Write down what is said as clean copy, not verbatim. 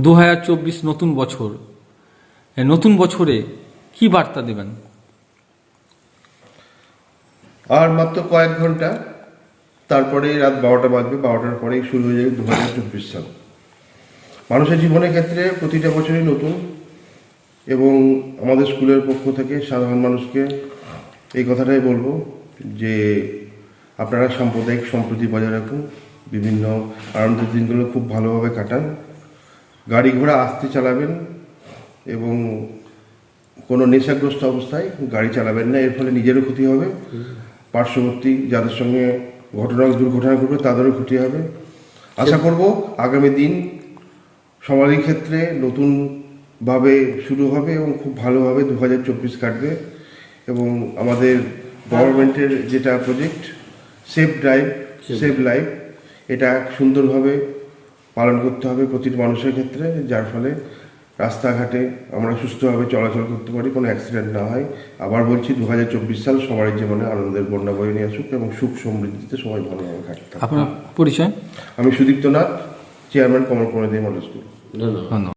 2024 নতুন বছর, এই নতুন বছরে কি বার্তা দেবেন? আর মাত্র কয়েক ঘন্টা, তারপরে রাত 12টা বাজবে। 12টার পরেই শুরু হয়ে যাবে 2024 সাল। মানুষের জীবনের ক্ষেত্রে প্রতিটা বছরই নতুন, এবং আমাদের স্কুলের পক্ষ থেকে সাধারণ মানুষকে এই কথাটাই বলবো যে আপনারা সাম্প্রদায়িক সম্প্রীতি বজায় রাখুন, বিভিন্ন আনন্দের দিনগুলো খুব ভালোভাবে কাটান, গাড়ি ঘোড়া আস্তে চালাবেন এবং কোনো নেশাগ্রস্ত অবস্থায় গাড়ি চালাবেন না। এর ফলে নিজেরও ক্ষতি হবে, পার্শ্ববর্তী যাদের সঙ্গে দুর্ঘটনা ঘটবে তাদেরও ক্ষতি হবে। আশা করব আগামী দিন সবারই ক্ষেত্রে নতুনভাবে শুরু হবে এবং খুব ভালোভাবে 2024 কাটবে। এবং আমাদের গভর্নমেন্টের যেটা project safe drive save life, এটা সুন্দরভাবে পালন করতে হবে প্রতিটি মানুষের ক্ষেত্রে, যার ফলে রাস্তাঘাটে আমরা সুস্থভাবে চলাচল করতে পারি, কোনো অ্যাক্সিডেন্ট না হয়। আবার বলছি 2024 সাল সবার জীবনে আনন্দের বন্যা বয়ে নিয়ে আসুক এবং সুখ সমৃদ্ধিতে সবাই ভালোভাবে কাটতে পারে। আপনার পরিচয়? আমি সুদীপ্ত নাথ, চেয়ারম্যান কমল প্রণীত মডেল স্কুল। ধন্যবাদ।